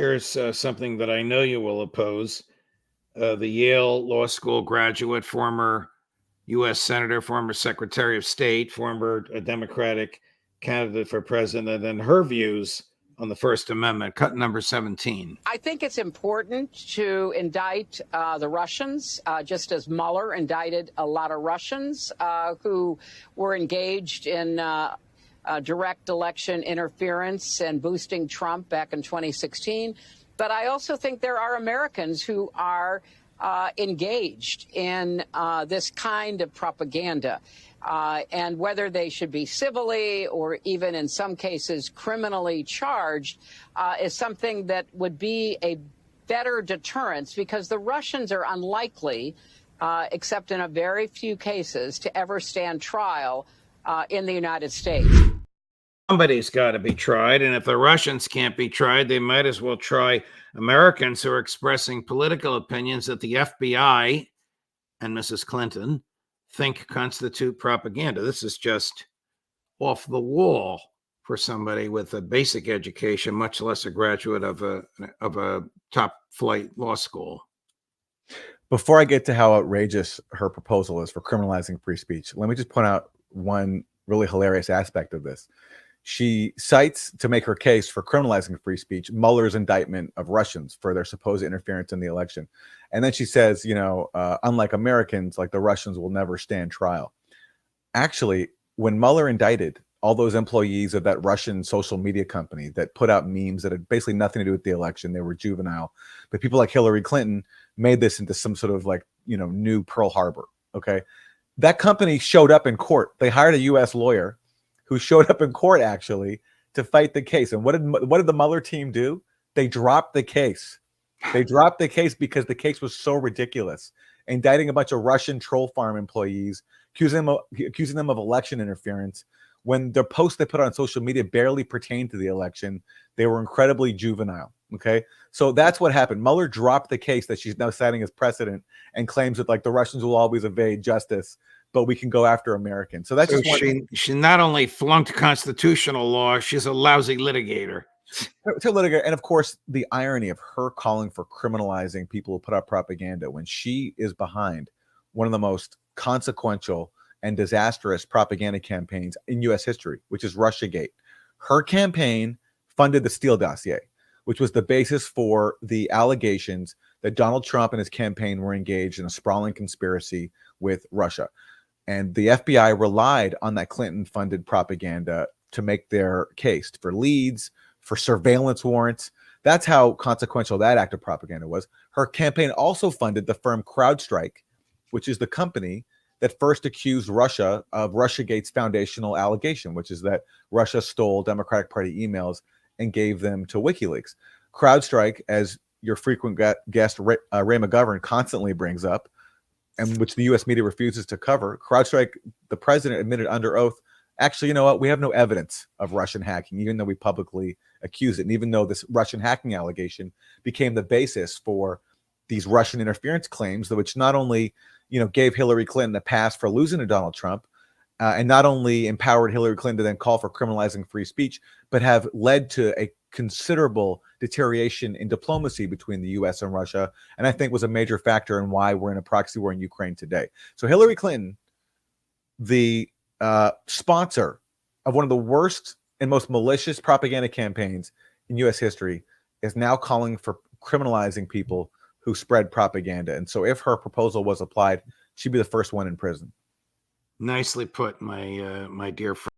Here's something that I know you will oppose. The Yale Law School graduate, former U.S. Senator, former Secretary of State, former Democratic candidate for president, and her views on the First Amendment, cut number 17. I think it's important to indict the Russians, just as Mueller indicted a lot of Russians who were engaged in direct election interference and boosting Trump back in 2016. But I also think there are Americans who are engaged in this kind of propaganda. And whether they should be civilly or even in some cases criminally charged is something that would be a better deterrence, because the Russians are unlikely, except in a very few cases, to ever stand trial in the United States. Somebody's got to be tried, and if the Russians can't be tried, they might as well try Americans who are expressing political opinions that the FBI and Mrs. Clinton think constitute propaganda. This is just off the wall for somebody with a basic education, much less a graduate of a top flight law school. Before I get to how outrageous her proposal is for criminalizing free speech, let me just point out one really hilarious aspect of this. She cites, to make her case for criminalizing free speech, Mueller's indictment of Russians for their supposed interference in the election. And then she says, unlike Americans, like the Russians will never stand trial. Actually, when Mueller indicted all those employees of that Russian social media company that put out memes that had basically nothing to do with the election, they were juvenile, but people like Hillary Clinton made this into some sort of new Pearl Harbor. Okay. That company showed up in court. They hired a U.S. lawyer who showed up in court actually to fight the case. And what did the Mueller team do? They dropped the case. They dropped the case because the case was so ridiculous, indicting a bunch of Russian troll farm employees, accusing them of election interference, when the posts they put on social media barely pertained to the election. They were incredibly juvenile. Okay, so that's what happened. Mueller dropped the case that she's now citing as precedent and claims that the Russians will always evade justice, but we can go after Americans. So that's she not only flunked constitutional law, she's a lousy litigator. To litigate. And of course, the irony of her calling for criminalizing people who put out propaganda when she is behind one of the most consequential and disastrous propaganda campaigns in U.S. history, which is Russiagate. Her campaign funded the Steele dossier, which was the basis for the allegations that Donald Trump and his campaign were engaged in a sprawling conspiracy with Russia. And the FBI relied on that Clinton-funded propaganda to make their case for leads, for surveillance warrants. That's how consequential that act of propaganda was. Her campaign also funded the firm CrowdStrike, which is the company that first accused Russia of Russiagate's foundational allegation, which is that Russia stole Democratic Party emails and gave them to WikiLeaks. CrowdStrike, as your frequent guest Ray McGovern constantly brings up, and which the U.S. media refuses to cover, CrowdStrike, the president admitted under oath, actually, you know what? We have no evidence of Russian hacking, even though we publicly accuse it. And even though this Russian hacking allegation became the basis for these Russian interference claims, which not only, gave Hillary Clinton a pass for losing to Donald Trump, and not only empowered Hillary Clinton to then call for criminalizing free speech, but have led to a considerable deterioration in diplomacy between the U.S. and Russia, and I think was a major factor in why we're in a proxy war in Ukraine today. So Hillary Clinton, the sponsor of one of the worst and most malicious propaganda campaigns in U.S. history, is now calling for criminalizing people who spread propaganda. And so if her proposal was applied, she'd be the first one in prison. Nicely put, my dear friend.